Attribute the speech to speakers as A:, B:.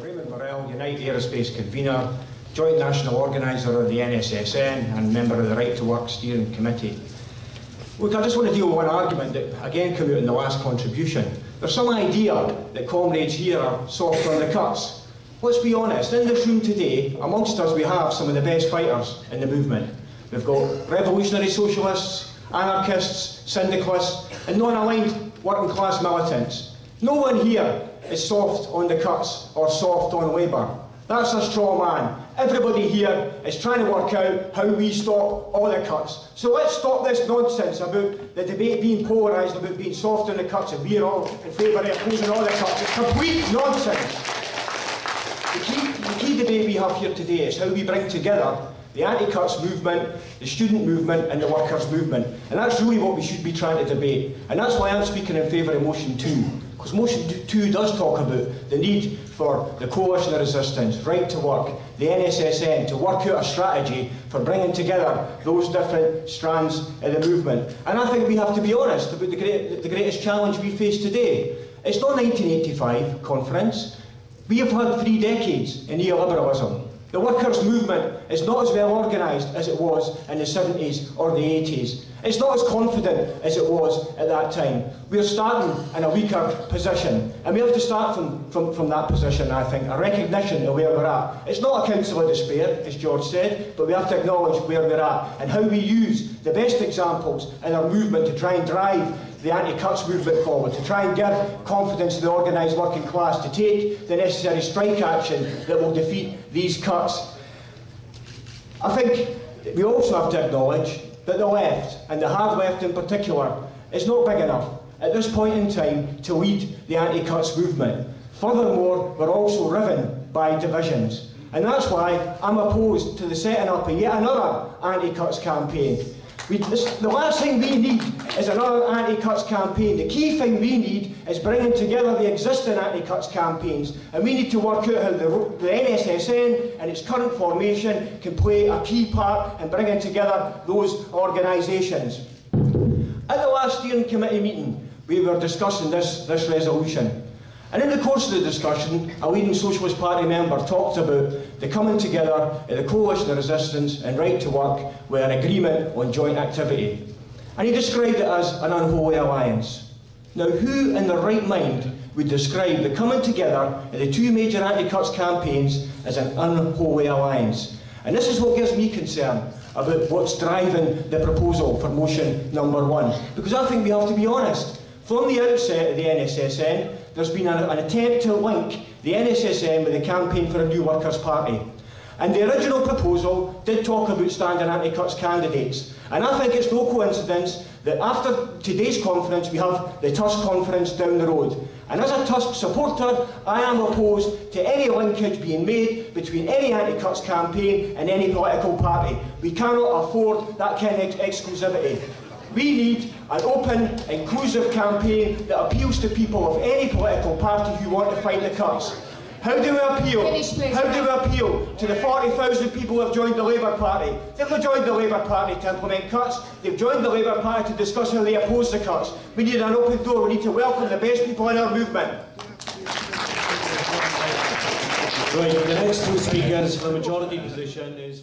A: Raymond Morrell, United Aerospace Convener, Joint National Organiser of the NSSN and member of the Right to Work Steering Committee. Look, I just want to deal with one argument that again came out in the last contribution. There's some idea that comrades here are soft on the cuts. Let's be honest, in this room today, amongst us we have some of the best fighters in the movement. We've got revolutionary socialists, anarchists, syndicalists and non-aligned working class militants. No one here is soft on the cuts or soft on Labour. That's a straw man. Everybody here is trying to work out how we stop all the cuts. So let's stop this nonsense about the debate being polarised about being soft on the cuts and we're all in favour of opposing all the cuts. It's complete nonsense. The key debate we have here today is how we bring together the anti-cuts movement, the student movement and the workers' movement. And that's really what we should be trying to debate. And that's why I'm speaking in favour of motion 2. Because motion 2 does talk about the need for the coalition of resistance, Right to Work, the NSSN, to work out a strategy for bringing together those different strands in the movement. And I think we have to be honest about the greatest challenge we face today. It's not 1985 conference. We have had 3 decades in neoliberalism. The workers' movement is not as well organised as it was in the 70s or the 80s. It's not as confident as it was at that time. We're starting in a weaker position. And we have to start from that position, I think, a recognition of where we're at. It's not a council of despair, as George said, but we have to acknowledge where we're at and how we use the best examples in our movement to try and drive the anti-cuts movement forward, to try and give confidence to the organised working class, to take the necessary strike action that will defeat these cuts. I think we also have to acknowledge that the left, and the hard left in particular, is not big enough at this point in time to lead the anti-cuts movement. Furthermore, we're also riven by divisions. And that's why I'm opposed to the setting up of yet another anti-cuts campaign. The last thing we need is another anti-cuts campaign. The key thing we need is bringing together the existing anti-cuts campaigns, and we need to work out how the NSSN and its current formation can play a key part in bringing together those organisations. At the last steering committee meeting, we were discussing this resolution. And in the course of the discussion, a leading Socialist Party member talked about the coming together of the coalition of resistance and Right to Work with an agreement on joint activity. And he described it as an unholy alliance. Now, who in their right mind would describe the coming together of the 2 major anti-cuts campaigns as an unholy alliance? And this is what gives me concern about what's driving the proposal for motion number 1. Because I think we have to be honest. From the outset of the NSSN, there's been an attempt to link the NSSN with the campaign for a new workers' party. And the original proposal did talk about standing anti-cuts candidates. And I think it's no coincidence that after today's conference we have the Tusk conference down the road. And as a Tusk supporter, I am opposed to any linkage being made between any anti-cuts campaign and any political party. We cannot afford that kind of exclusivity. We need an open, inclusive campaign that appeals to people of any political party who want to fight the cuts. How do we appeal? How do we appeal to the 40,000 people who have joined the Labour Party? They've not joined the Labour Party to implement cuts. They've joined the Labour Party to discuss how they oppose the cuts. We need an open door. We need to welcome the best people in our movement.
B: Right, the next 2 speakers for the majority position is